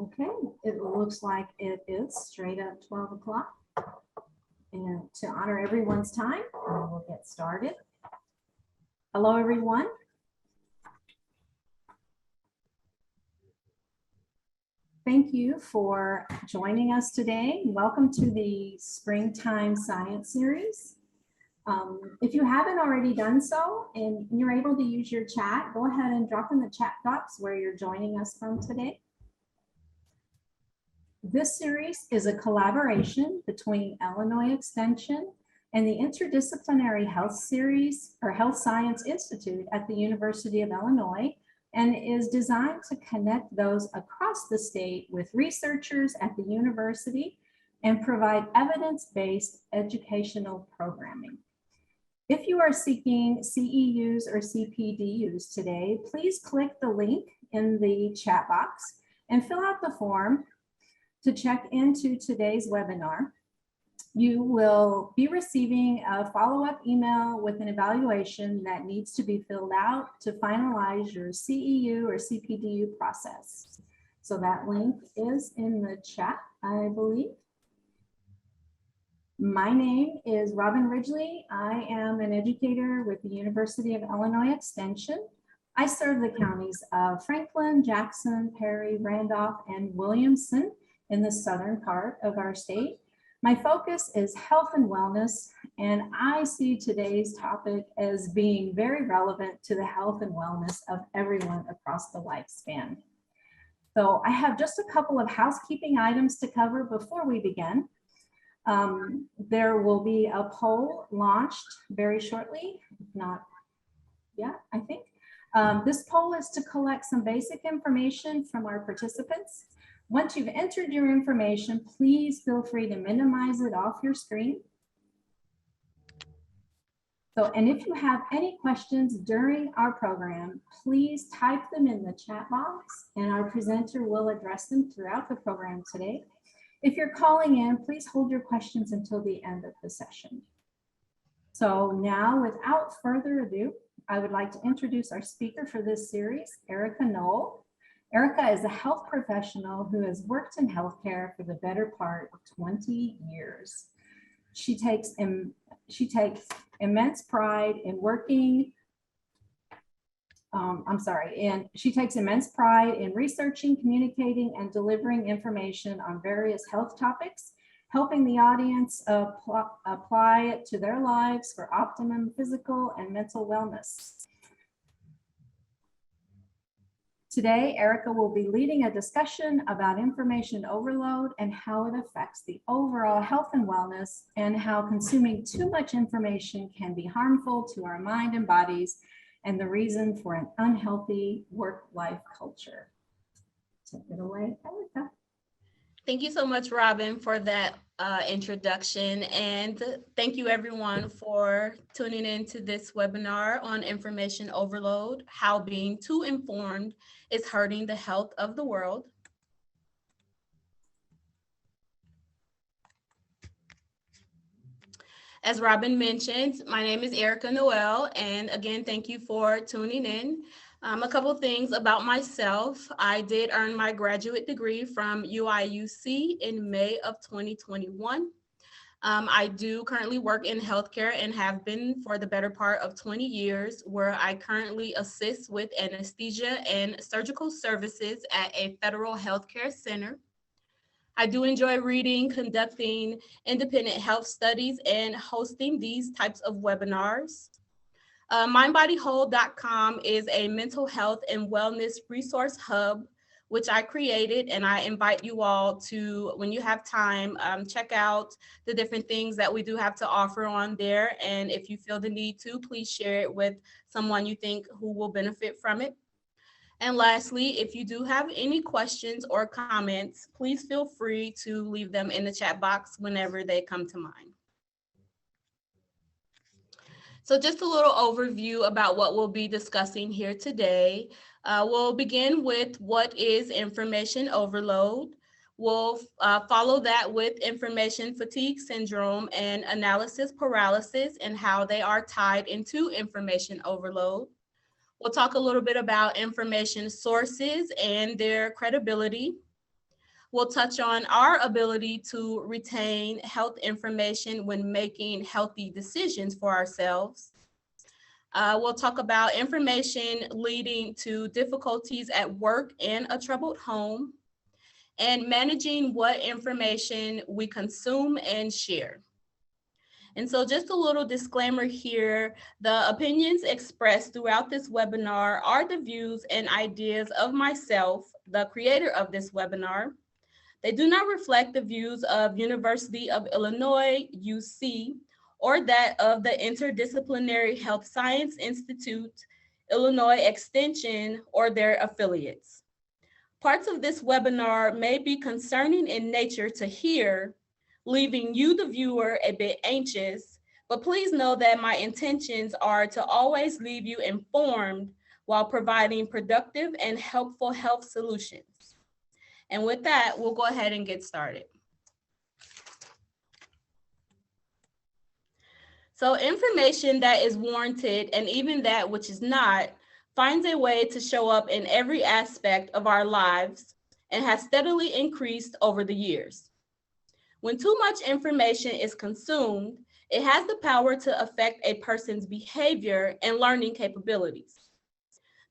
Okay, it looks like it is straight up 12 o'clock. And to honor everyone's time, we'll get started. Hello, everyone. Thank you for joining us today. Welcome to the Springtime Science Series. If you haven't already done so and you're able to use your chat, go ahead and drop in the chat box where you're joining us from today. This series is a collaboration between Illinois Extension and the Interdisciplinary Health Series or Health Science Institute at the University of Illinois, and is designed to connect those across the state with researchers at the university and provide evidence-based educational programming. If you are seeking CEUs or CPDUs today, please click the link in the chat box and fill out the form to check into today's webinar. You will be receiving a follow-up email with an evaluation that needs to be filled out to finalize your CEU or CPDU process. So that link is in the chat, I believe. My name is Robin Ridgely. I am an educator with the University of Illinois Extension. I serve the counties of Franklin, Jackson, Perry, Randolph, and Williamson in the southern part of our state. My focus is health and wellness, and I see today's topic as being very relevant to the health and wellness of everyone across the lifespan. So I have just a couple of housekeeping items to cover before we begin. There will be a poll launched very shortly, if not yet, I think. This poll is to collect some basic information from our participants. Once you've entered your information, please feel free to minimize it off your screen. So, and if you have any questions during our program, please type them in the chat box and our presenter will address them throughout the program today. If you're calling in, please hold your questions until the end of the session. So now, without further ado, I would like to introduce our speaker for this series, Erica Knoll. Erica is a health professional who has worked in healthcare for the better part of 20 years. She takes immense pride in working, she takes immense pride in researching, communicating, and delivering information on various health topics, helping the audience apply it to their lives for optimum physical and mental wellness. Today, Erica will be leading a discussion about information overload and how it affects the overall health and wellness, and how consuming too much information can be harmful to our mind and bodies, and the reason for an unhealthy work-life culture. Take it away, Erica. Thank you so much, Robin, for that introduction. And thank you everyone for tuning in to this webinar on information overload, how being too informed is hurting the health of the world. As Robin mentioned, my name is Erica Noel, and again, thank you for tuning in. A couple of things about myself. I did earn my graduate degree from UIUC in May of 2021. I do currently work in healthcare and have been for the better part of 20 years, where I currently assist with anesthesia and surgical services at a federal healthcare center. I do enjoy reading, conducting independent health studies, and hosting these types of webinars. MindBodyWhole.com is a mental health and wellness resource hub, which I created, and I invite you all to, when you have time, check out the different things that we do have to offer on there. And if you feel the need to, please share it with someone you think who will benefit from it. And lastly, if you do have any questions or comments, please feel free to leave them in the chat box whenever they come to mind. So just a little overview about what we'll be discussing here today. We'll begin with what is information overload. We'll follow that with information fatigue syndrome and analysis paralysis and how they are tied into information overload. We'll talk a little bit about information sources and their credibility. We'll touch on our ability to retain health information when making healthy decisions for ourselves. We'll talk about information leading to difficulties at work and a troubled home, and managing what information we consume and share. And so just a little disclaimer here, the opinions expressed throughout this webinar are the views and ideas of myself, the creator of this webinar. They do not reflect the views of University of Illinois, UC, or that of the Interdisciplinary Health Science Institute, Illinois Extension, or their affiliates. Parts of this webinar may be concerning in nature to hear, leaving you, the viewer, a bit anxious, but please know that my intentions are to always leave you informed while providing productive and helpful health solutions. And with that, we'll go ahead and get started. So information that is warranted and even that which is not finds a way to show up in every aspect of our lives and has steadily increased over the years. When too much information is consumed, it has the power to affect a person's behavior and learning capabilities.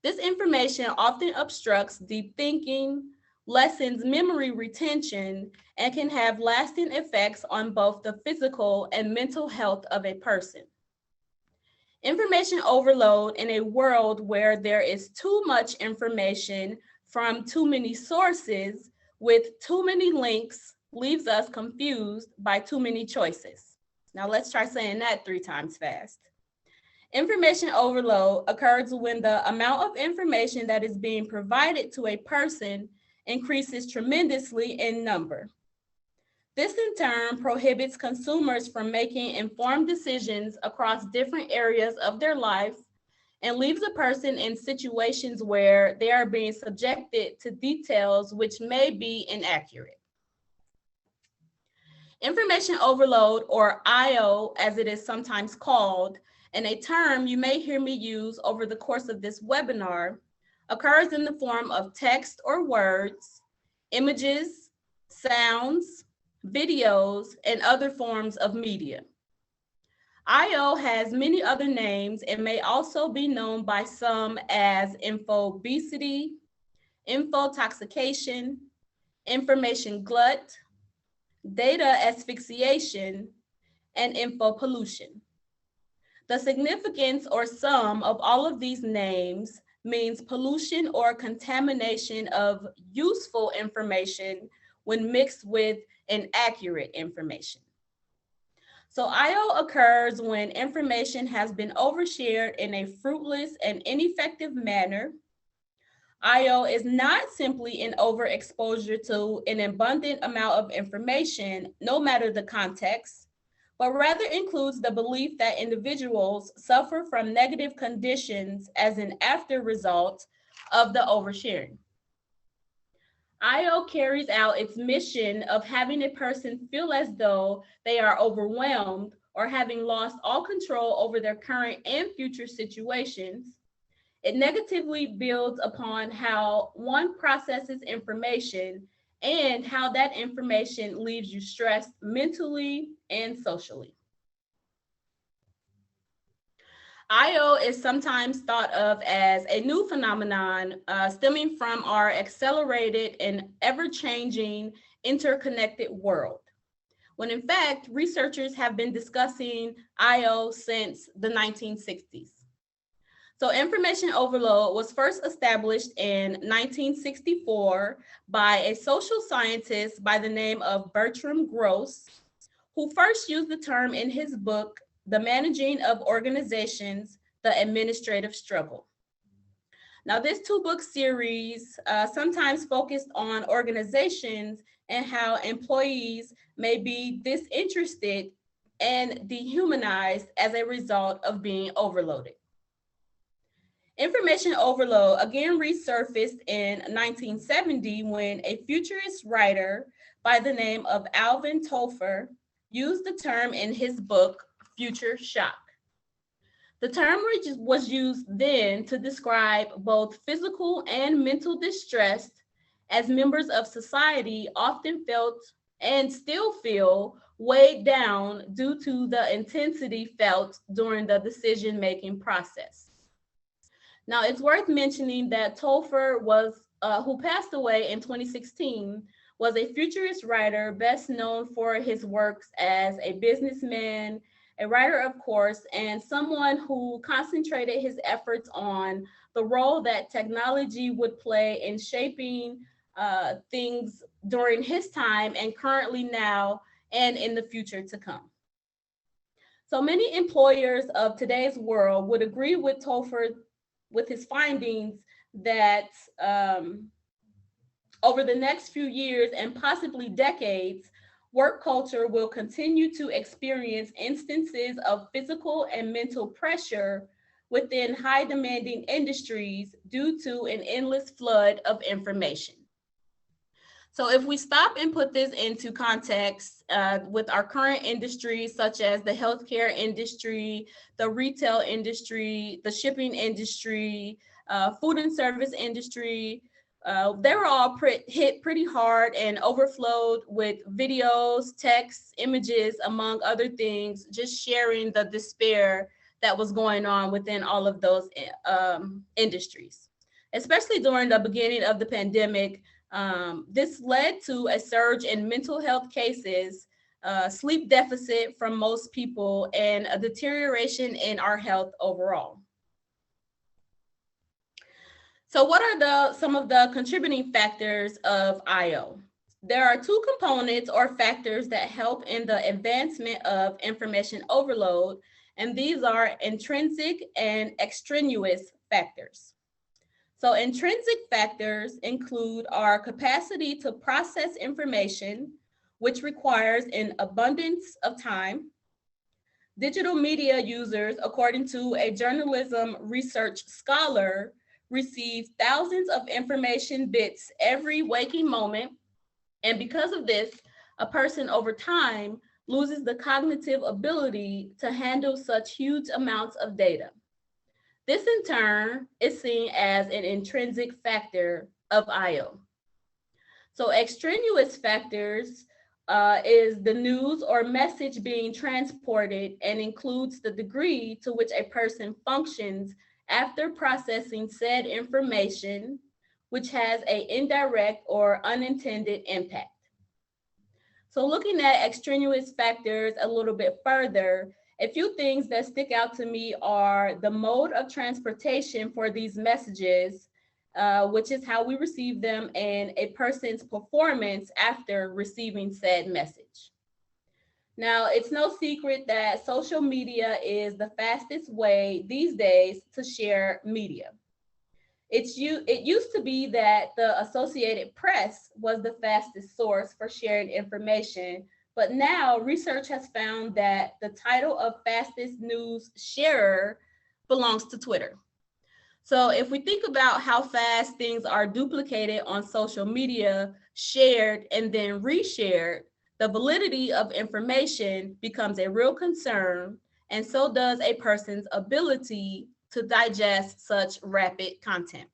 This information often obstructs deep thinking, lessens memory retention, and can have lasting effects on both the physical and mental health of a person. Information overload in a world where there is too much information from too many sources with too many links leaves us confused by too many choices. Now let's try saying that 3 times fast. Information overload occurs when the amount of information that is being provided to a person increases tremendously in number. This in turn prohibits consumers from making informed decisions across different areas of their life and leaves a person in situations where they are being subjected to details which may be inaccurate. Information overload, or IO as it is sometimes called, and a term you may hear me use over the course of this webinar, occurs in the form of text or words, images, sounds, videos, and other forms of media. IO has many other names and may also be known by some as infobesity, infotoxication, information glut, data asphyxiation, and infopollution. The significance or sum of all of these names means pollution or contamination of useful information when mixed with inaccurate information. So IO occurs when information has been overshared in a fruitless and ineffective manner. IO is not simply an overexposure to an abundant amount of information, no matter the context, but rather includes the belief that individuals suffer from negative conditions as an after result of the oversharing. IO carries out its mission of having a person feel as though they are overwhelmed or having lost all control over their current and future situations. It negatively builds upon how one processes information and how that information leaves you stressed mentally and socially. IO is sometimes thought of as a new phenomenon stemming from our accelerated and ever-changing interconnected world, when in fact, researchers have been discussing IO since the 1960s. So information overload was first established in 1964 by a social scientist by the name of Bertram Gross, who first used the term in his book, The Managing of Organizations, The Administrative Struggle. Now, this 2-book series sometimes focused on organizations and how employees may be disinterested and dehumanized as a result of being overloaded. Information overload again resurfaced in 1970 when a futurist writer by the name of Alvin Toffler used the term in his book, Future Shock. The term was used then to describe both physical and mental distress as members of society often felt and still feel weighed down due to the intensity felt during the decision-making process. Now, it's worth mentioning that Tolfer who passed away in 2016, was a futurist writer best known for his works as a businessman, a writer, of course, and someone who concentrated his efforts on the role that technology would play in shaping things during his time and currently now and in the future to come. So many employers of today's world would agree with Tolfer with his findings that over the next few years and possibly decades, work culture will continue to experience instances of physical and mental pressure within high demanding industries due to an endless flood of information. So if we stop and put this into context with our current industries, such as the healthcare industry, the retail industry, the shipping industry, food and service industry, they were all hit pretty hard and overflowed with videos, texts, images, among other things, just sharing the despair that was going on within all of those industries. Especially during the beginning of the pandemic, this led to a surge in mental health cases, sleep deficit from most people, and a deterioration in our health overall. So what are some of the contributing factors of I/O? There are two components or factors that help in the advancement of information overload, and these are intrinsic and extraneous factors. So intrinsic factors include our capacity to process information, which requires an abundance of time. Digital media users, according to a journalism research scholar, receive thousands of information bits every waking moment. And because of this, a person over time loses the cognitive ability to handle such huge amounts of data. This in turn is seen as an intrinsic factor of I/O. So extraneous factors is the news or message being transported and includes the degree to which a person functions after processing said information, which has an indirect or unintended impact. So looking at extraneous factors a little bit further, a few things that stick out to me are the mode of transportation for these messages, which is how we receive them, and a person's performance after receiving said message. Now, it's no secret that social media is the fastest way these days to share media. It used to be that the Associated Press was the fastest source for sharing information, but now research has found that the title of fastest news sharer belongs to Twitter. So if we think about how fast things are duplicated on social media, shared, and then reshared, the validity of information becomes a real concern, and so does a person's ability to digest such rapid content.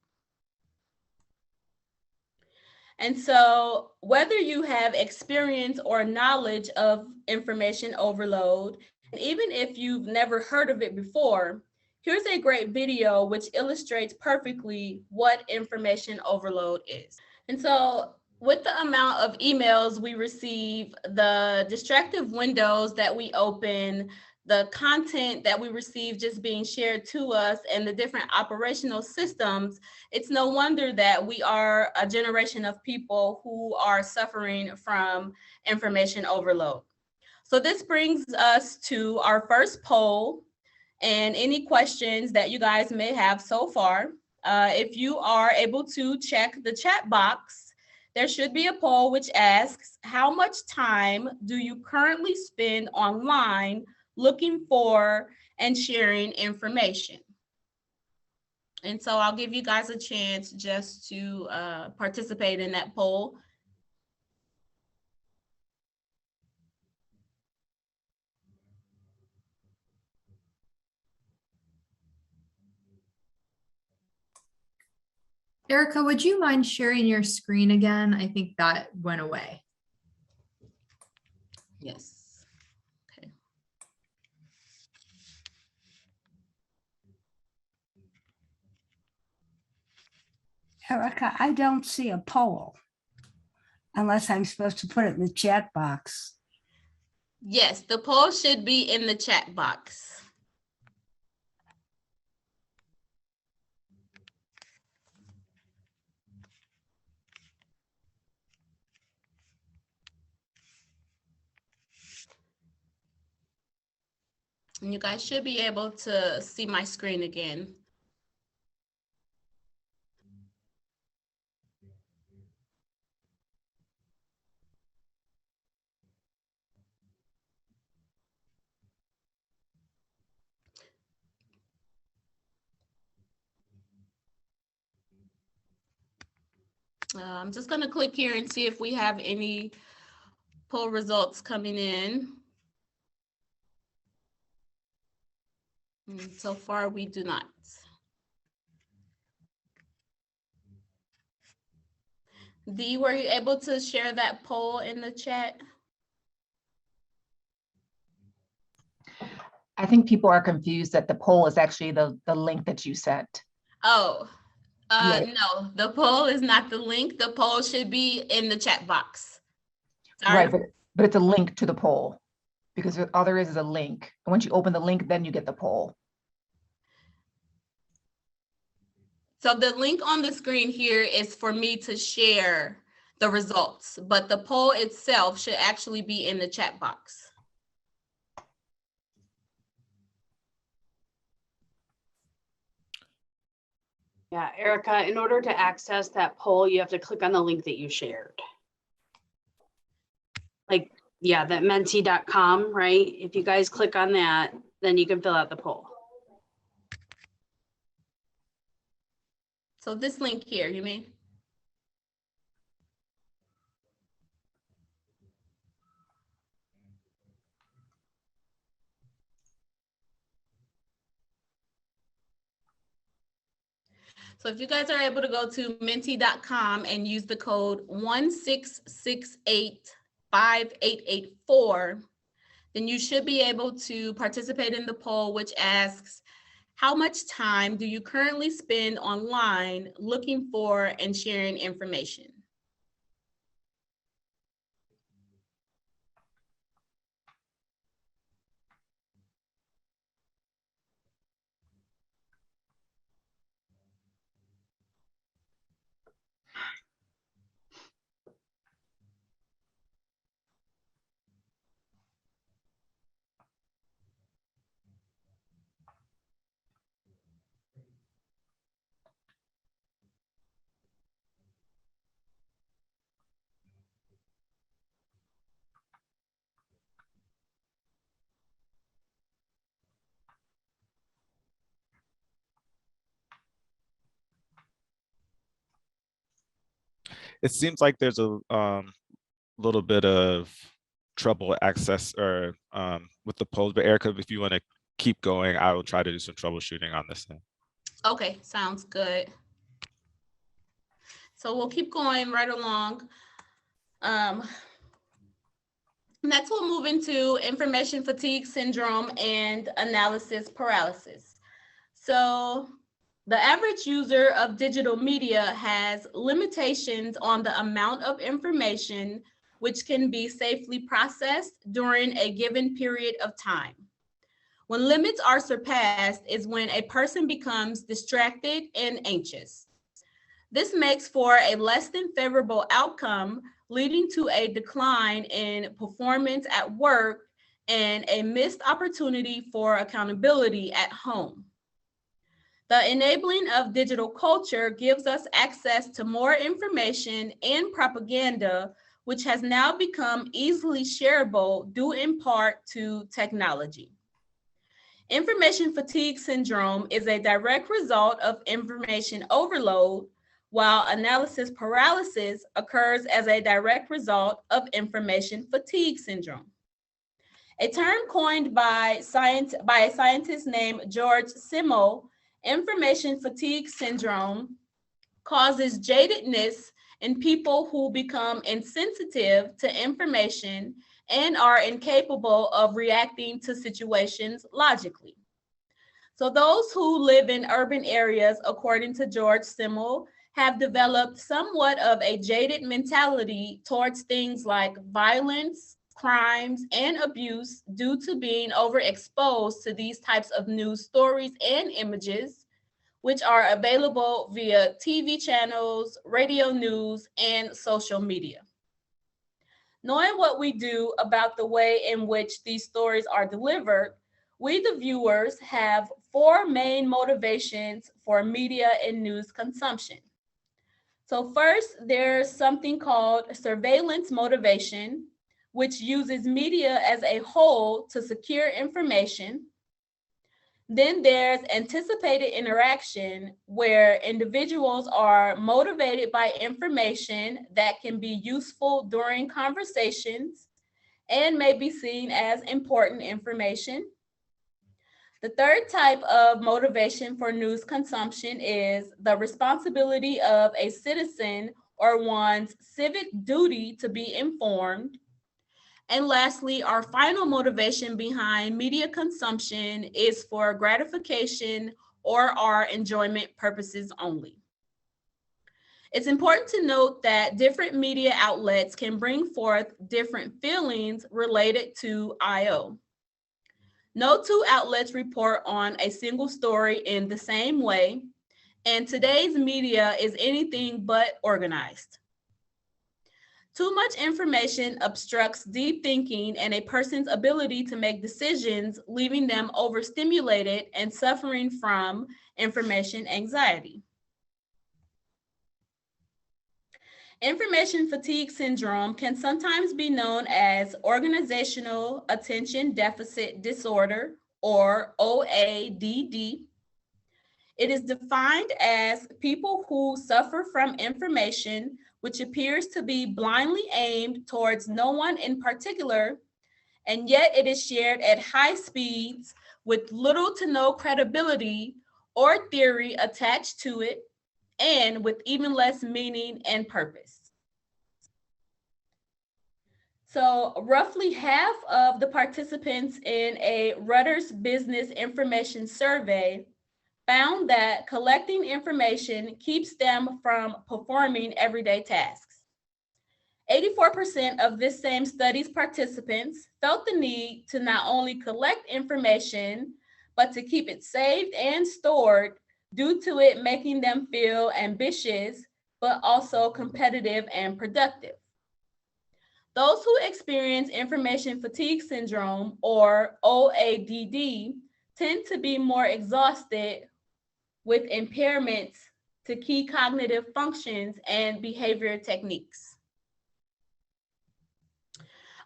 And so whether you have experience or knowledge of information overload, and even if you've never heard of it before, here's a great video which illustrates perfectly what information overload is. And so with the amount of emails we receive, the distractive windows that we open, the content that we receive just being shared to us, and the different operational systems, it's no wonder that we are a generation of people who are suffering from information overload. So this brings us to our first poll and any questions that you guys may have so far. If you are able to check the chat box, there should be a poll which asks, how much time do you currently spend online looking for and sharing information? And so I'll give you guys a chance just to participate in that poll. Erica, would you mind sharing your screen again? I think that went away. Yes. Okay. Erica, I don't see a poll unless I'm supposed to put it in the chat box. Yes, the poll should be in the chat box. And you guys should be able to see my screen again. I'm just going to click here and see if we have any poll results coming in. And so far, we do not. Dee, were you able to share that poll in the chat? I think people are confused that the poll is actually the link that you sent. Oh, Yeah. no, the poll is not the link. The poll should be in the chat box. Sorry. Right, but it's a link to the poll because all there is a link. And once you open the link, then you get the poll. So the link on the screen here is for me to share the results, but the poll itself should actually be in the chat box. Yeah, Erica, in order to access that poll, you have to click on the link that you shared. Like, yeah, that menti.com, right? If you guys click on that, then you can fill out the poll. So this link here, you mean? So if you guys are able to go to menti.com and use the code 16685884, then you should be able to participate in the poll, which asks, how much time do you currently spend online looking for and sharing information? It seems like there's a little bit of trouble access or with the polls, but Erica, if you want to keep going, I will try to do some troubleshooting on this thing. Okay, sounds good. So we'll keep going right along. Next, we'll move into information fatigue syndrome and analysis paralysis. So the average user of digital media has limitations on the amount of information which can be safely processed during a given period of time. When limits are surpassed is when a person becomes distracted and anxious. This makes for a less than favorable outcome, leading to a decline in performance at work and a missed opportunity for accountability at home. The enabling of digital culture gives us access to more information and propaganda, which has now become easily shareable due in part to technology. Information fatigue syndrome is a direct result of information overload, while analysis paralysis occurs as a direct result of information fatigue syndrome. A term coined by a scientist named George Simmel, information fatigue syndrome causes jadedness in people who become insensitive to information and are incapable of reacting to situations logically. So those who live in urban areas, according to George Simmel, have developed somewhat of a jaded mentality towards things like violence, crimes, and abuse due to being overexposed to these types of news stories and images, which are available via TV channels, radio news, and social media. Knowing what we do about the way in which these stories are delivered, we, the viewers, have four main motivations for media and news consumption. So first, there's something called surveillance motivation, which uses media as a whole to secure information. Then there's anticipated interaction, where individuals are motivated by information that can be useful during conversations and may be seen as important information. The third type of motivation for news consumption is the responsibility of a citizen or one's civic duty to be informed. And lastly, our final motivation behind media consumption is for gratification or our enjoyment purposes only. It's important to note that different media outlets can bring forth different feelings related to I/O. No two outlets report on a single story in the same way, and today's media is anything but organized. Too much information obstructs deep thinking and a person's ability to make decisions, leaving them overstimulated and suffering from information anxiety. Information fatigue syndrome can sometimes be known as organizational attention deficit disorder, or OADD. It is defined as people who suffer from information which appears to be blindly aimed towards no one in particular, and yet it is shared at high speeds with little to no credibility or theory attached to it, and with even less meaning and purpose. So roughly half of the participants in a Reuters Business Information Survey found that collecting information keeps them from performing everyday tasks. 84% of this same study's participants felt the need to not only collect information, but to keep it saved and stored due to it making them feel ambitious, but also competitive and productive. Those who experience information fatigue syndrome, or OADD, tend to be more exhausted with impairments to key cognitive functions and behavior techniques.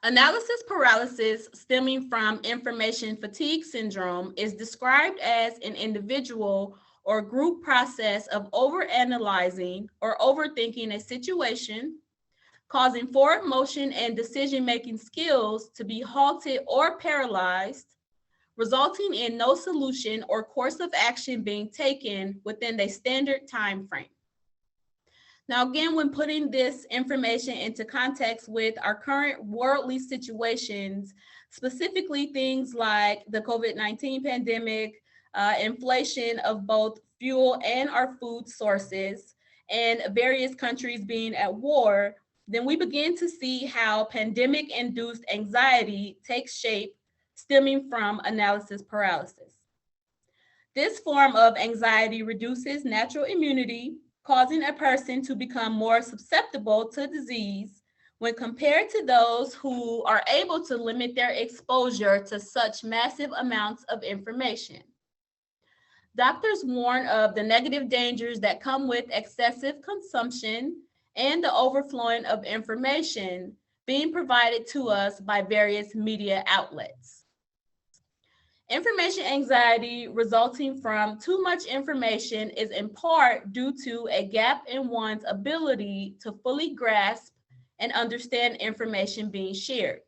Analysis paralysis stemming from information fatigue syndrome is described as an individual or group process of overanalyzing or overthinking a situation, causing forward motion and decision-making skills to be halted or paralyzed, resulting in no solution or course of action being taken within a standard time frame. Now, again, when putting this information into context with our current worldly situations, specifically things like the COVID-19 pandemic, inflation of both fuel and our food sources, and various countries being at war, then we begin to see how pandemic-induced anxiety takes shape, stemming from analysis paralysis. This form of anxiety reduces natural immunity, causing a person to become more susceptible to disease when compared to those who are able to limit their exposure to such massive amounts of information. Doctors warn of the negative dangers that come with excessive consumption and the overflowing of information being provided to us by various media outlets. Information anxiety resulting from too much information is in part due to a gap in one's ability to fully grasp and understand information being shared.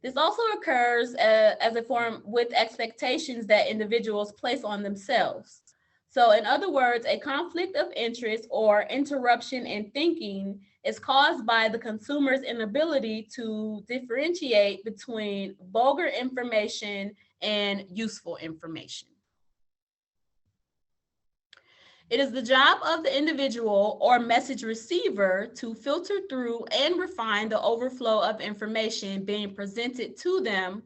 This also occurs as a form with expectations that individuals place on themselves. So in other words, a conflict of interest or interruption in thinking is caused by the consumer's inability to differentiate between vulgar information and useful information. It is the job of the individual or message receiver to filter through and refine the overflow of information being presented to them,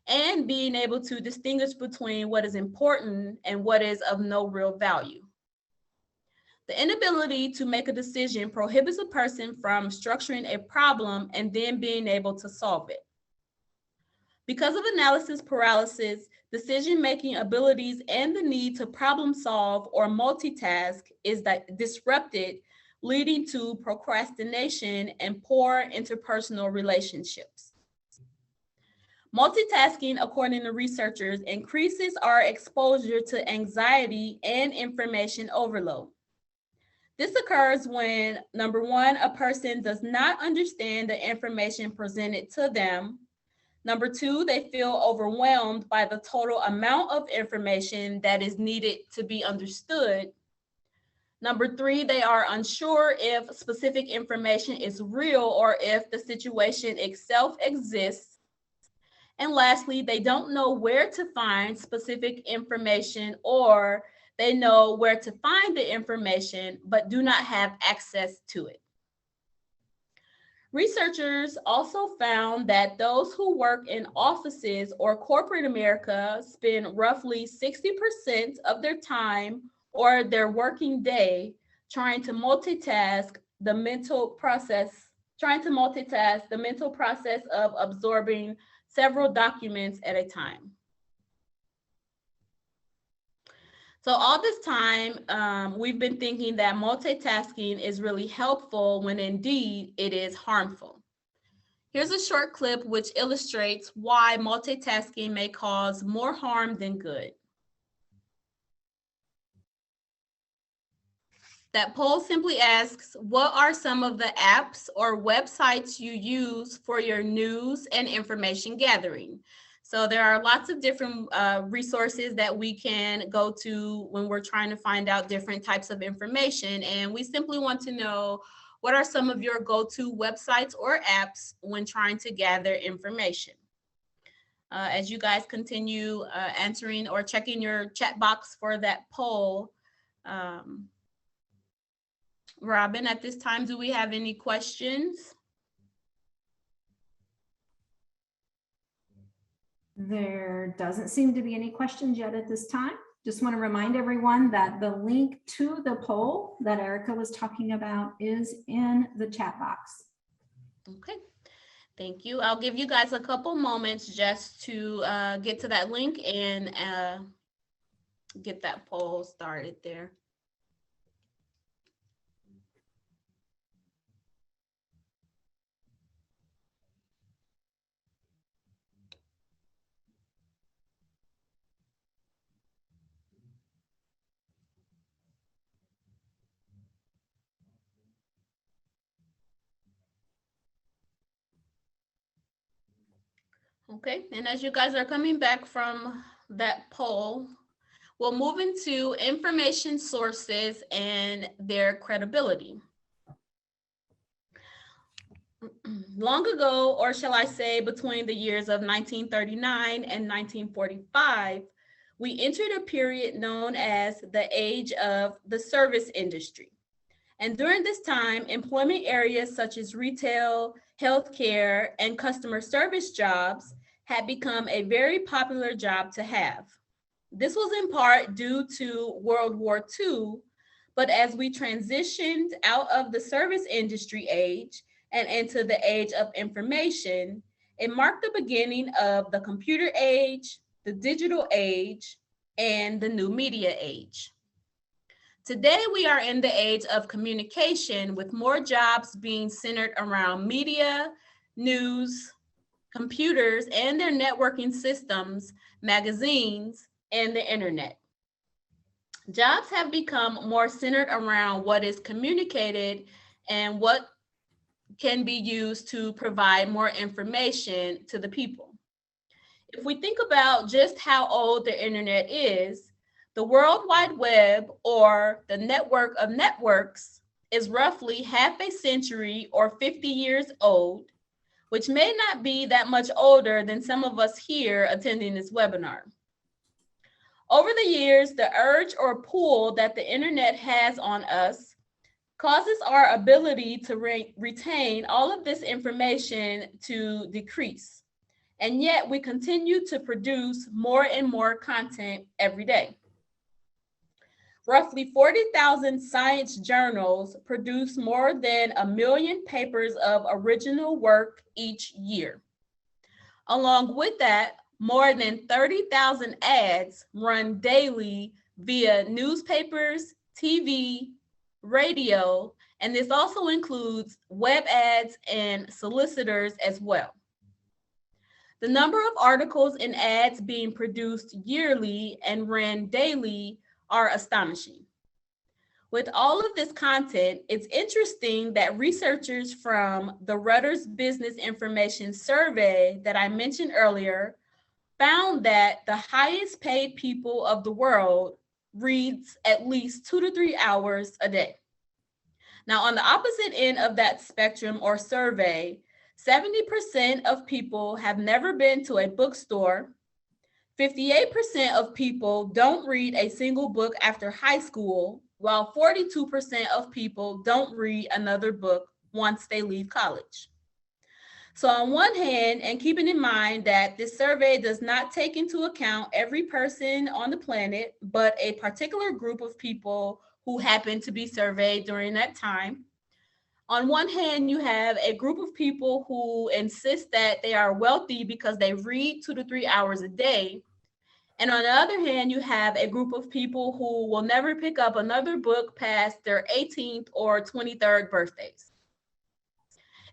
and being able to distinguish between what is important and what is of no real value. The inability to make a decision prohibits a person from structuring a problem and then being able to solve it. Because of analysis paralysis, decision-making abilities and the need to problem solve or multitask is disrupted, leading to procrastination and poor interpersonal relationships. Multitasking, according to researchers, increases our exposure to anxiety and information overload. This occurs when, number one, a person does not understand the information presented to them. Number two, they feel overwhelmed by the total amount of information that is needed to be understood. Number three, they are unsure if specific information is real or if the situation itself exists. And lastly, they don't know where to find specific information, or they know where to find the information, but do not have access to it. Researchers also found that those who work in offices or corporate America spend roughly 60% of their time or their working day trying to multitask the mental process of absorbing several documents at a time. So all this time, we've been thinking that multitasking is really helpful when indeed it is harmful. Here's a short clip which illustrates why multitasking may cause more harm than good. That poll simply asks, what are some of the apps or websites you use for your news and information gathering? So there are lots of different resources that we can go to when we're trying to find out different types of information. And we simply want to know, what are some of your go-to websites or apps when trying to gather information? As you guys continue answering or checking your chat box for that poll, Robin, at this time, do we have any questions? There doesn't seem to be any questions yet at this time. Just want to remind everyone that the link to the poll that Erica was talking about is in the chat box. Okay, thank you. I'll give you guys a couple moments just to get to that link and get that poll started there. Okay, and as you guys are coming back from that poll, we'll move into information sources and their credibility. Long ago, or shall I say between the years of 1939 and 1945, we entered a period known as the age of the service industry. And during this time, employment areas such as retail, healthcare, and customer service jobs had become a very popular job to have. This was in part due to World War II, but as we transitioned out of the service industry age and into the age of information, it marked the beginning of the computer age, the digital age, and the new media age. Today, we are in the age of communication, with more jobs being centered around media, news, computers and their networking systems, magazines, and the internet. Jobs have become more centered around what is communicated and what can be used to provide more information to the people. If we think about just how old the internet is, The World Wide Web, or the network of networks, is roughly half a century or 50 years old, which may not be that much older than some of us here attending this webinar. Over the years, the urge or pull that the internet has on us causes our ability to retain all of this information to decrease. And yet we continue to produce more and more content every day. Roughly 40,000 science journals produce more than 1 million papers of original work each year. Along with that, more than 30,000 ads run daily via newspapers, TV, radio, and this also includes web ads and solicitors as well. The number of articles and ads being produced yearly and ran daily are astonishing. With all of this content, it's interesting that researchers from the Reuters Business Information Survey that I mentioned earlier found that the highest paid people of the world reads at least 2 to 3 hours a day. Now, on the opposite end of that spectrum or survey, 70% of people have never been to a bookstore. 58% of people don't read a single book after high school, while 42% of people don't read another book once they leave college. So on one hand, and keeping in mind that this survey does not take into account every person on the planet, but a particular group of people who happen to be surveyed during that time. On one hand, you have a group of people who insist that they are wealthy because they read 2 to 3 hours a day. And on the other hand, you have a group of people who will never pick up another book past their 18th or 23rd birthdays.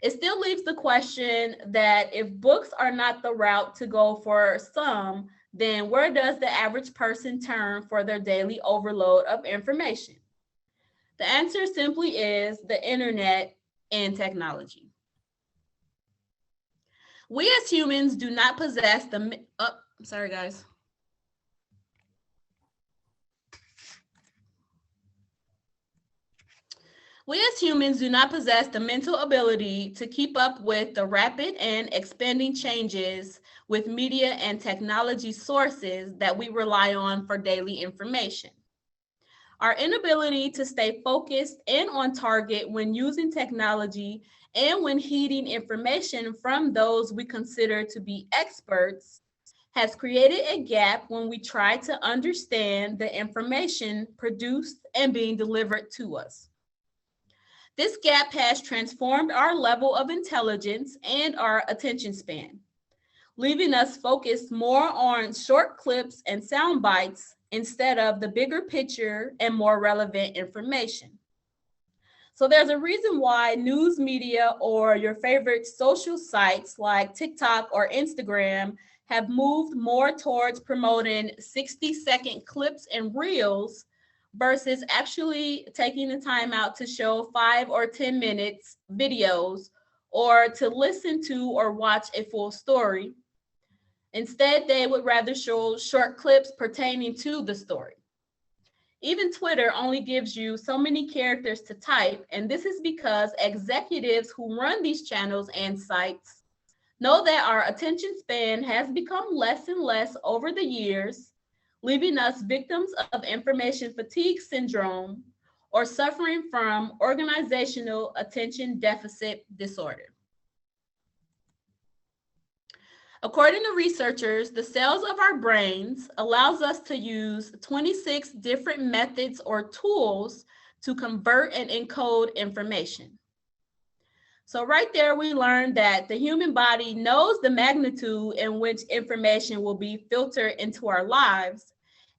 It still leaves the question that if books are not the route to go for some, then where does the average person turn for their daily overload of information? The answer simply is the internet and technology. We as humans do not possess the, sorry guys. We as humans do not possess the mental ability to keep up with the rapid and expanding changes with media and technology sources that we rely on for daily information. Our inability to stay focused and on target when using technology and when heeding information from those we consider to be experts has created a gap when we try to understand the information produced and being delivered to us. This gap has transformed our level of intelligence and our attention span, leaving us focused more on short clips and sound bites instead of the bigger picture and more relevant information. So there's a reason why news media or your favorite social sites like TikTok or Instagram have moved more towards promoting 60-second clips and reels versus actually taking the time out to show 5 or 10 minutes videos or to listen to or watch a full story. Instead, they would rather show short clips pertaining to the story. Even Twitter only gives you so many characters to type, and this is because executives who run these channels and sites know that our attention span has become less and less over the years, leaving us victims of information fatigue syndrome or suffering from organizational attention deficit disorder. According to researchers, the cells of our brains allows us to use 26 different methods or tools to convert and encode information. So right there, we learned that the human body knows the magnitude in which information will be filtered into our lives,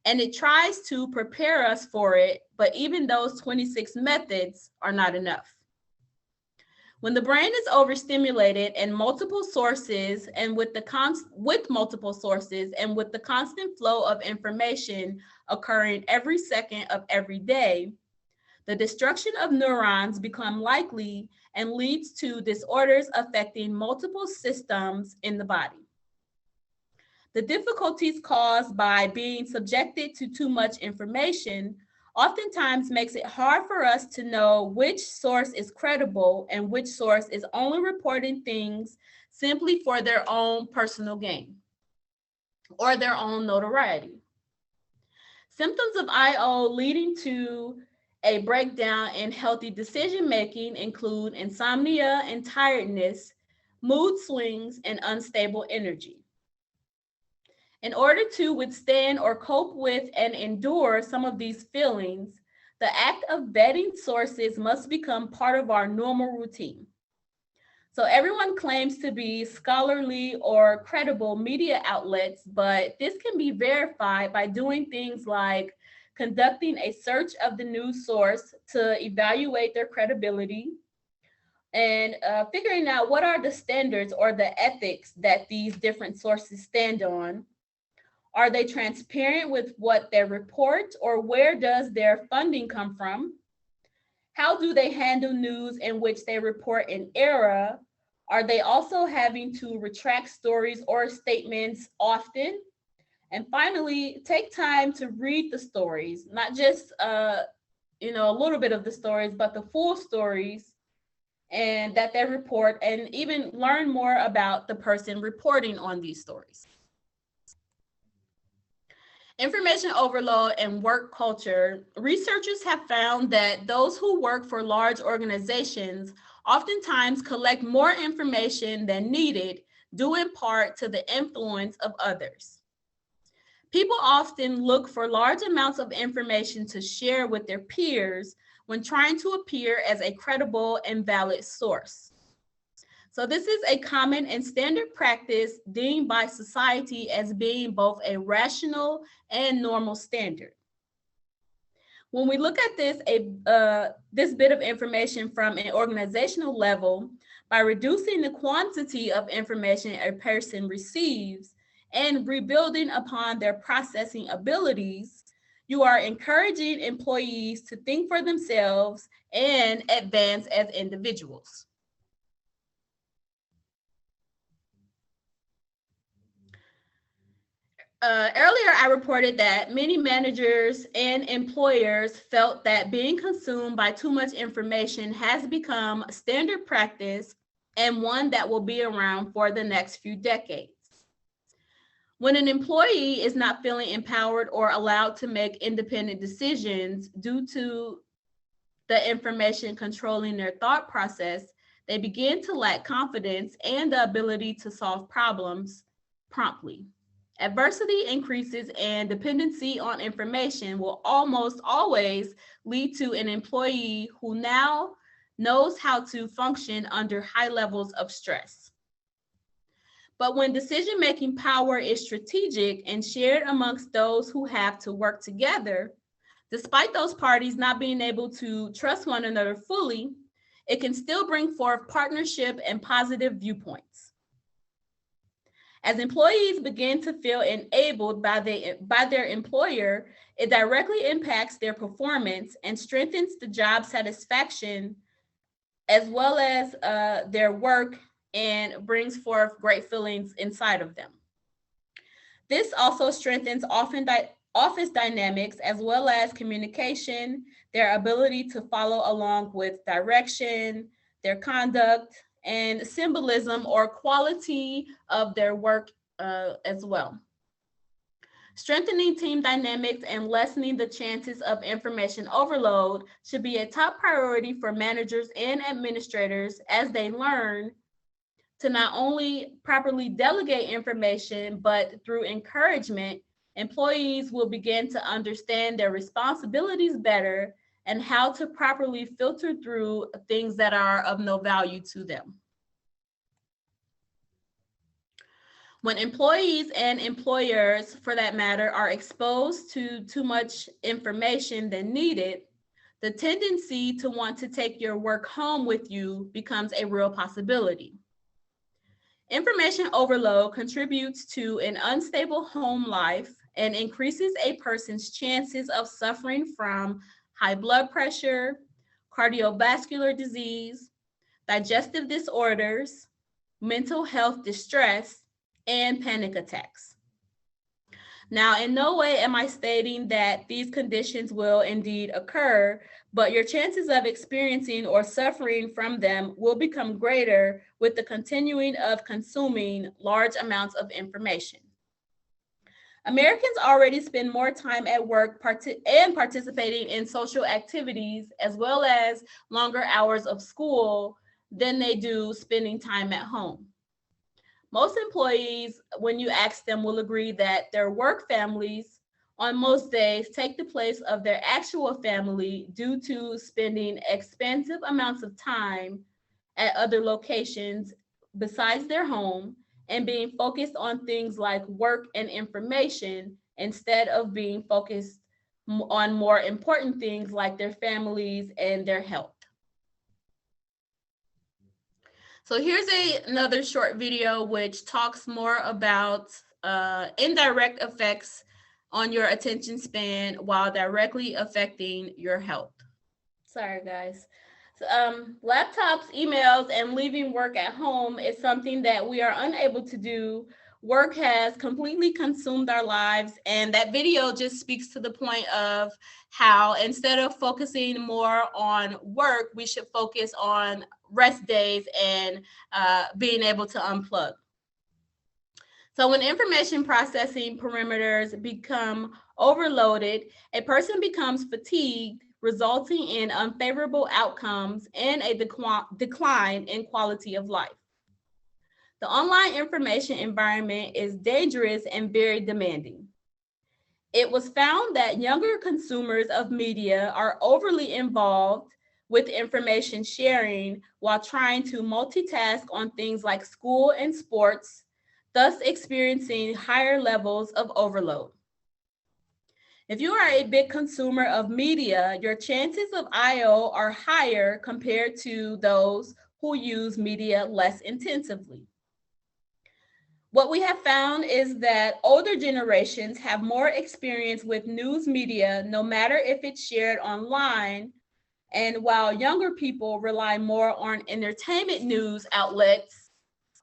and it tries to prepare us for it, but even those 26 methods are not enough. When the brain is overstimulated and multiple sources and with the constant flow of information occurring every second of every day, the destruction of neurons become likely and leads to disorders affecting multiple systems in the body. The difficulties caused by being subjected to too much information oftentimes makes it hard for us to know which source is credible and which source is only reporting things simply for their own personal gain or their own notoriety. Symptoms of IO leading to a breakdown in healthy decision-making include insomnia and tiredness, mood swings, and unstable energy. In order to withstand or cope with and endure some of these feelings, the act of vetting sources must become part of our normal routine. So everyone claims to be scholarly or credible media outlets, but this can be verified by doing things like conducting a search of the news source to evaluate their credibility, and figuring out what are the standards or the ethics that these different sources stand on. Are they transparent with what they report, or where does their funding come from? How do they handle news in which they report an error? Are they also having to retract stories or statements often? And finally, take time to read the stories, not just a little bit of the stories, but the full stories and that they report, and even learn more about the person reporting on these stories. Information overload and work culture. Researchers have found that those who work for large organizations oftentimes collect more information than needed, due in part to the influence of others. People often look for large amounts of information to share with their peers when trying to appear as a credible and valid source. So this is a common and standard practice deemed by society as being both a rational and normal standard. When we look at this bit of information from an organizational level, by reducing the quantity of information a person receives and rebuilding upon their processing abilities, you are encouraging employees to think for themselves and advance as individuals. Earlier, I reported that many managers and employers felt that being consumed by too much information has become standard practice and one that will be around for the next few decades. When an employee is not feeling empowered or allowed to make independent decisions due to the information controlling their thought process, they begin to lack confidence and the ability to solve problems promptly. Adversity increases, and dependency on information will almost always lead to an employee who now knows how to function under high levels of stress. But when decision-making power is strategic and shared amongst those who have to work together, despite those parties not being able to trust one another fully, it can still bring forth partnership and positive viewpoints. As employees begin to feel enabled by their employer, it directly impacts their performance and strengthens the job satisfaction as well as their work, and brings forth great feelings inside of them. This also strengthens office dynamics as well as communication, their ability to follow along with direction, their conduct, and symbolism or quality of their work as well. Strengthening team dynamics and lessening the chances of information overload should be a top priority for managers and administrators as they learn to not only properly delegate information, but through encouragement, employees will begin to understand their responsibilities better and how to properly filter through things that are of no value to them. When employees and employers, for that matter, are exposed to too much information than needed, the tendency to want to take your work home with you becomes a real possibility. Information overload contributes to an unstable home life and increases a person's chances of suffering from high blood pressure, cardiovascular disease, digestive disorders, mental health distress, and panic attacks. Now, in no way am I stating that these conditions will indeed occur, but your chances of experiencing or suffering from them will become greater with the continuing of consuming large amounts of information. Americans already spend more time at work and participating in social activities, as well as longer hours of school, than they do spending time at home. Most employees, when you ask them, will agree that their work families on most days take the place of their actual family due to spending expensive amounts of time at other locations besides their home and being focused on things like work and information instead of being focused on more important things like their families and their health. So here's another short video which talks more about indirect effects on your attention span while directly affecting your health. Sorry, guys. So, laptops, emails, and leaving work at home is something that we are unable to do. Work has completely consumed our lives, and that video just speaks to the point of how instead of focusing more on work, we should focus on rest days and being able to unplug. So when information processing parameters become overloaded, a person becomes fatigued, resulting in unfavorable outcomes and a decline in quality of life. The online information environment is dangerous and very demanding. It was found that younger consumers of media are overly involved with information sharing while trying to multitask on things like school and sports, thus experiencing higher levels of overload. If you are a big consumer of media, your chances of IO are higher compared to those who use media less intensively. What we have found is that older generations have more experience with news media, no matter if it's shared online, and while younger people rely more on entertainment news outlets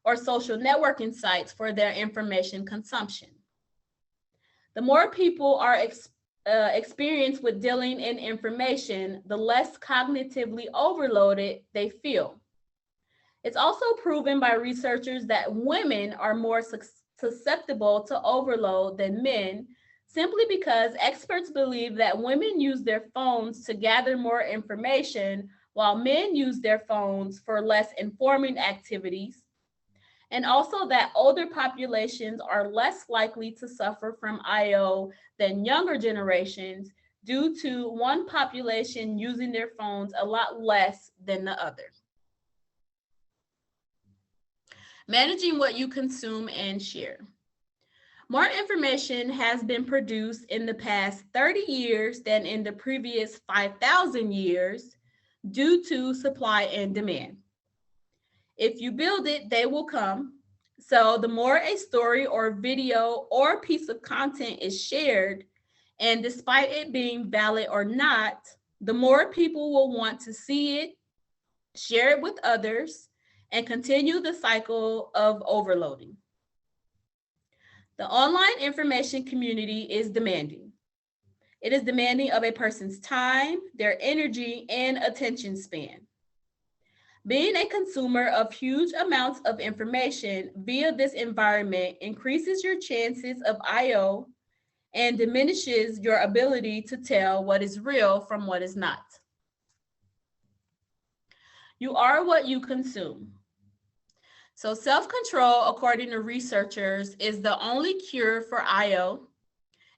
or social networking sites for their information consumption. The more people are experienced with dealing in information, the less cognitively overloaded they feel. It's also proven by researchers that women are more susceptible to overload than men, simply because experts believe that women use their phones to gather more information while men use their phones for less informing activities, and also that older populations are less likely to suffer from IO than younger generations due to one population using their phones a lot less than the other. Managing what you consume and share. More information has been produced in the past 30 years than in the previous 5,000 years due to supply and demand. If you build it, they will come. So the more a story or video or piece of content is shared, and despite it being valid or not, the more people will want to see it, share it with others, and continue the cycle of overloading. The online information community is demanding. It is demanding of a person's time, their energy, and attention span. Being a consumer of huge amounts of information via this environment increases your chances of IO and diminishes your ability to tell what is real from what is not. You are what you consume. So self-control, according to researchers, is the only cure for IO.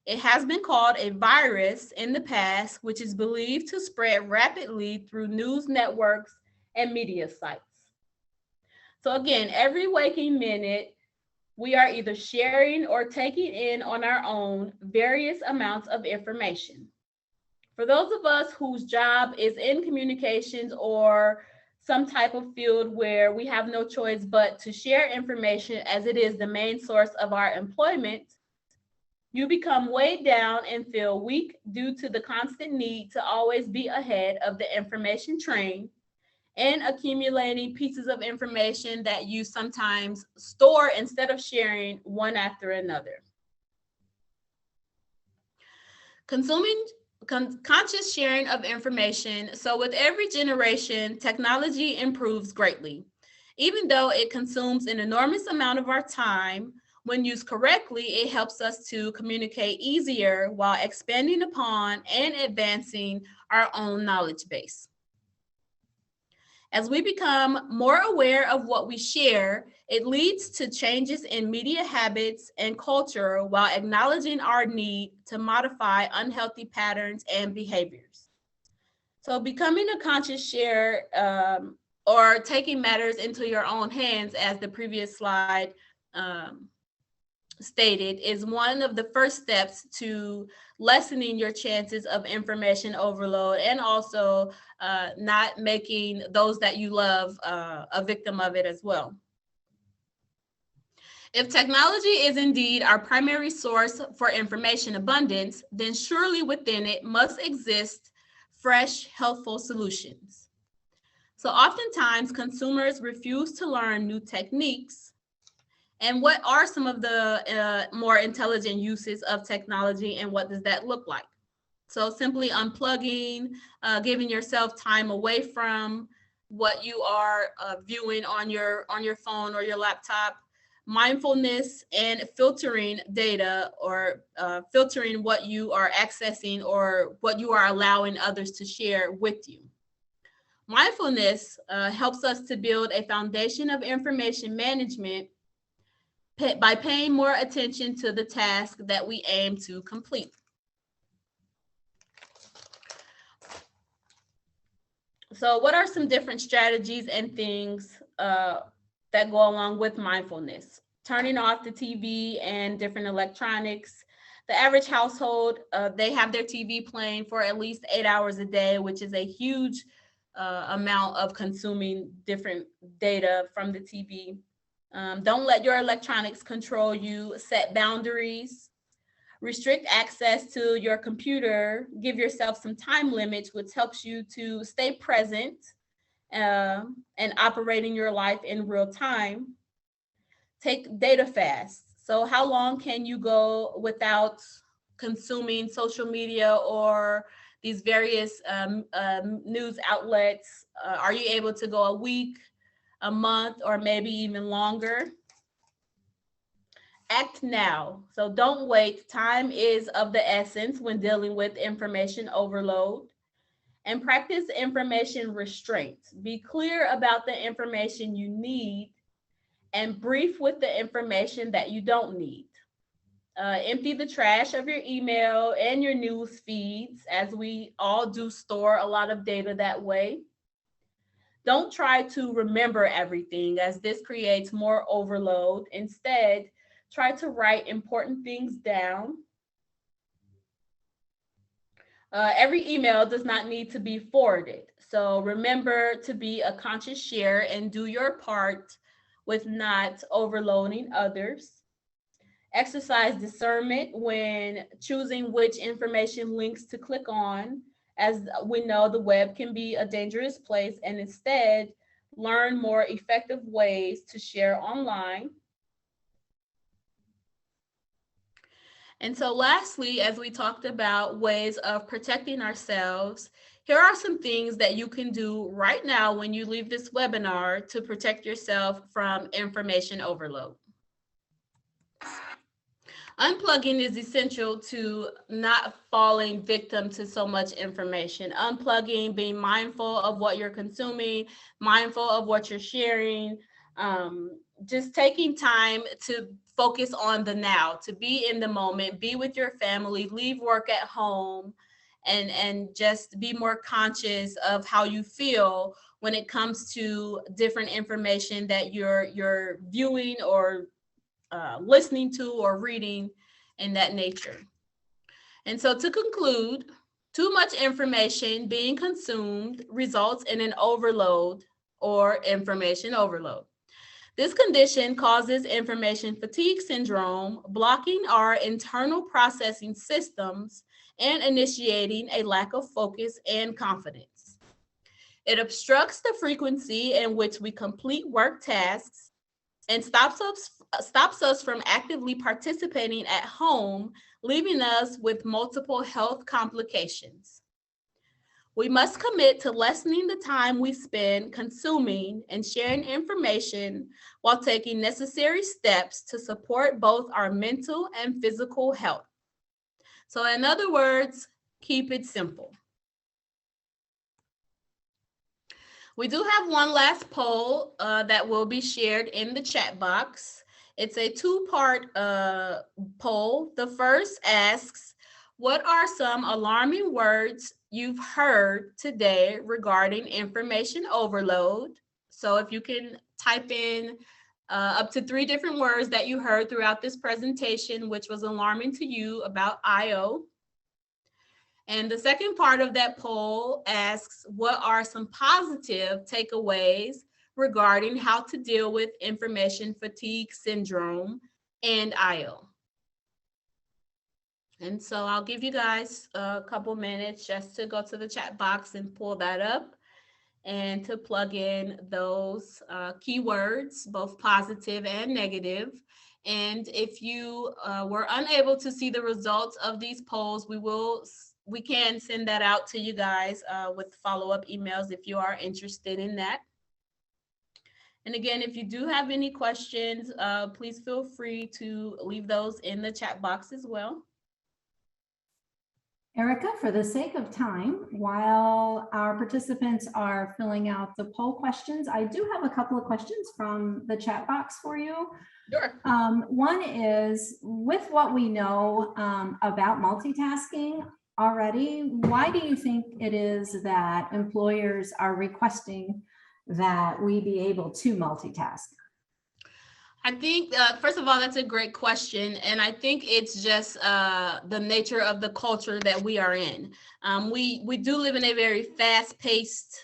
It has been called a virus in the past, which is believed to spread rapidly through news networks and media sites. So again, every waking minute, we are either sharing or taking in on our own various amounts of information. For those of us whose job is in communications or some type of field where we have no choice but to share information as it is the main source of our employment, you become weighed down and feel weak due to the constant need to always be ahead of the information train and accumulating pieces of information that you sometimes store instead of sharing one after another. conscious sharing of information. So with every generation, technology improves greatly. Even though it consumes an enormous amount of our time, when used correctly, it helps us to communicate easier while expanding upon and advancing our own knowledge base. As we become more aware of what we share, it leads to changes in media habits and culture while acknowledging our need to modify unhealthy patterns and behaviors. So becoming a conscious sharer or taking matters into your own hands, as the previous slide stated, is one of the first steps to lessening your chances of information overload, and also not making those that you love a victim of it as well. If technology is indeed our primary source for information abundance, then surely within it must exist fresh, healthful solutions. So oftentimes consumers refuse to learn new techniques. And what are some of the more intelligent uses of technology, and what does that look like? So simply unplugging, giving yourself time away from what you are viewing on your phone or your laptop, mindfulness, and filtering data, or filtering what you are accessing or what you are allowing others to share with you. Mindfulness helps us to build a foundation of information management by paying more attention to the task that we aim to complete. So what are some different strategies and things that go along with mindfulness? Turning off the TV and different electronics. The average household, they have their TV playing for at least 8 hours a day, which is a huge amount of consuming different data from the TV. Don't let your electronics control you. Set boundaries. Restrict access to your computer. Give yourself some time limits, which helps you to stay present and operating your life in real time. Take data fasts. So how long can you go without consuming social media or these various news outlets? Are you able to go a week, a month, or maybe even longer? Act now. So don't wait. Time is of the essence when dealing with information overload. And practice information restraint. Be clear about the information you need and brief with the information that you don't need. Empty the trash of your email and your news feeds, as we all do store a lot of data that way. Don't try to remember everything, as this creates more overload. Instead, try to write important things down. Every email does not need to be forwarded. So remember to be a conscious sharer and do your part with not overloading others. Exercise discernment when choosing which information links to click on, as we know the web can be a dangerous place, and instead learn more effective ways to share online. And so lastly, as we talked about ways of protecting ourselves, here are some things that you can do right now when you leave this webinar to protect yourself from information overload. Unplugging is essential to not falling victim to so much information. Unplugging, being mindful of what you're consuming, mindful of what you're sharing, just taking time to focus on the now, to be in the moment, be with your family, leave work at home, and just be more conscious of how you feel when it comes to different information that you're viewing or listening to or reading in that nature. And so to conclude, too much information being consumed results in an overload or information overload. This condition causes information fatigue syndrome, blocking our internal processing systems and initiating a lack of focus and confidence. It obstructs the frequency in which we complete work tasks, and stops us from actively participating at home, leaving us with multiple health complications. We must commit to lessening the time we spend consuming and sharing information while taking necessary steps to support both our mental and physical health. So in other words, keep it simple. We do have one last poll that will be shared in the chat box. It's a two-part poll. The first asks, what are some alarming words you've heard today regarding information overload? So if you can type in up to 3 different words that you heard throughout this presentation, which was alarming to you about IO. And the second part of that poll asks, what are some positive takeaways regarding how to deal with information fatigue syndrome and IO? And so I'll give you guys a couple minutes just to go to the chat box and pull that up and to plug in those keywords, both positive and negative. And if you were unable to see the results of these polls, we can send that out to you guys with follow-up emails if you are interested in that. And again, if you do have any questions, please feel free to leave those in the chat box as well. Erica, for the sake of time, while our participants are filling out the poll questions, I do have a couple of questions from the chat box for you. Sure. One is, with what we know about multitasking already, why do you think it is that employers are requesting that we be able to multitask? I think, first of all, that's a great question. And I think it's just the nature of the culture that we are in. We do live in a very fast-paced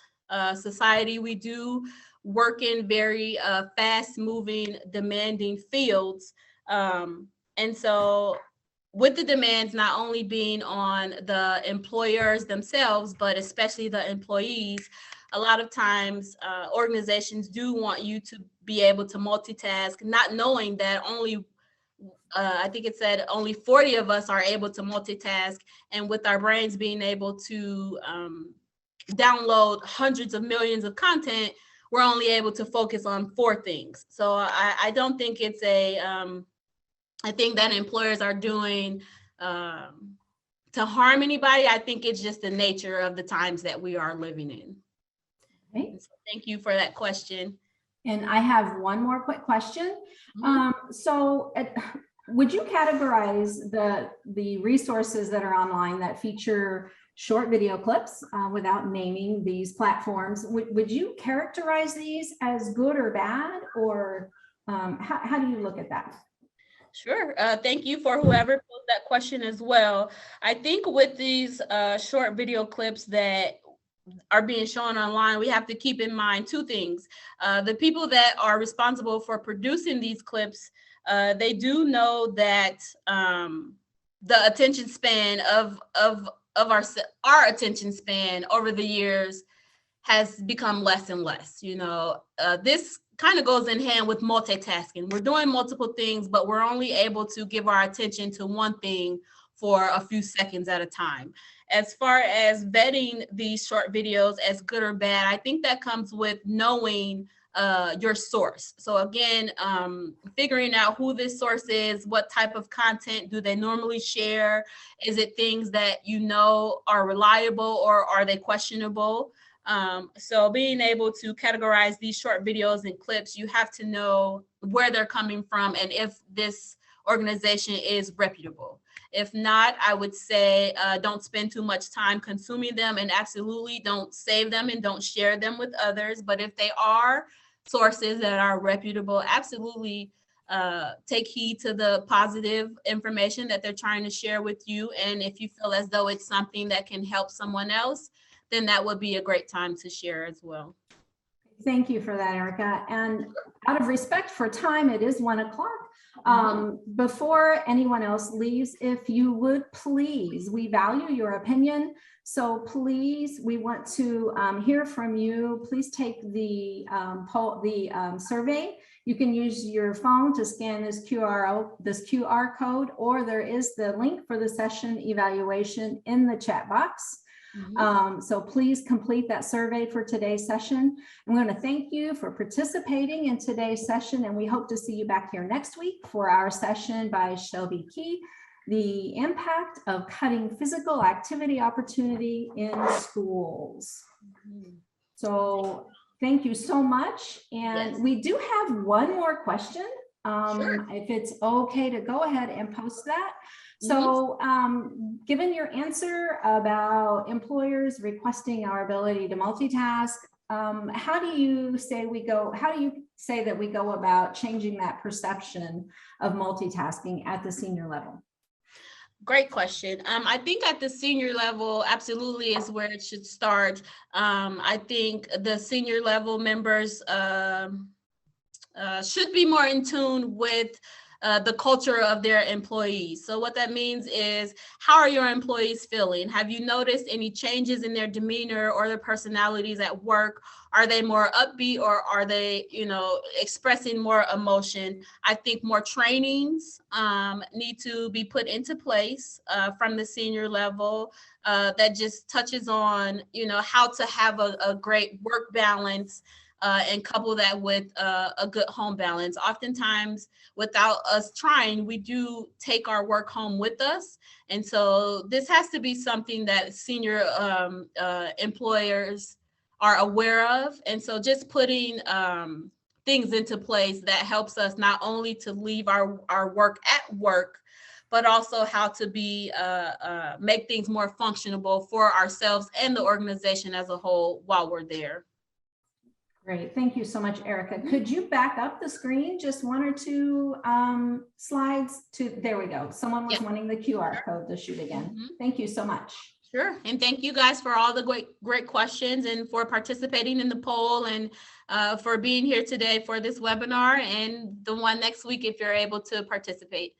society. We do work in very fast-moving, demanding fields. And so with the demands not only being on the employers themselves, but especially the employees, a lot of times organizations do want you to be able to multitask, not knowing that only, I think it said only 40 of us are able to multitask. And with our brains being able to download hundreds of millions of content, we're only able to focus on 4 things. So I don't think it's I think that employers are doing to harm anybody. I think it's just the nature of the times that we are living in. Okay. So thank you for that question. And I have one more quick question. Would you categorize the resources that are online that feature short video clips without naming these platforms? Would you characterize these as good or bad, or how do you look at that? Sure. Thank you for whoever posed that question as well. I think with these short video clips that are being shown online, we have to keep in mind 2 things. The people that are responsible for producing these clips, they do know that the attention span of our attention span over the years has become less and less. You know, this kind of goes in hand with multitasking. We're doing multiple things, but we're only able to give our attention to one thing for a few seconds at a time. As far as vetting these short videos as good or bad, I think that comes with knowing your source. So again, figuring out who this source is, what type of content do they normally share? Is it things that you know are reliable, or are they questionable? So being able to categorize these short videos and clips, you have to know where they're coming from and if this organization is reputable. If not, I would say don't spend too much time consuming them, and absolutely don't save them and don't share them with others. But if they are sources that are reputable, absolutely take heed to the positive information that they're trying to share with you. And if you feel as though it's something that can help someone else, then that would be a great time to share as well. Thank you for that, Erica. And out of respect for time, it is 1 o'clock. Before anyone else leaves, if you would please, we value your opinion. So please, we want to hear from you. Please take the survey. You can use your phone to scan this QR code, or there is the link for the session evaluation in the chat box. So please complete that survey for today's session. I'm going to thank you for participating in today's session, and we hope to see you back here next week for our session by Shelby Key, the impact of cutting physical activity opportunity in schools. So thank you so much. And Yes. we do have one more question. Sure. If it's okay to go ahead and post that. So given your answer about employers requesting our ability to multitask, how do you say that we go about changing that perception of multitasking at the senior level? Great question. I think at the senior level, absolutely is where it should start. I think the senior level members should be more in tune with the culture of their employees. So what that means is, how are your employees feeling? Have you noticed any changes in their demeanor or their personalities at work? Are they more upbeat, or are they, expressing more emotion? I think more trainings need to be put into place from the senior level that just touches on, how to have a great work balance and couple that with a good home balance. Oftentimes, without us trying, we do take our work home with us. And so this has to be something that senior employers are aware of. And so just putting things into place that helps us not only to leave our work at work, but also how to be make things more functionable for ourselves and the organization as a whole while we're there. Great. Thank you so much, Erica. Could you back up the screen just one or two slides to, there we go. Someone was wanting the QR code to shoot again. Thank you so much. Sure. And thank you guys for all the great questions, and for participating in the poll, and for being here today for this webinar, and the one next week if you're able to participate.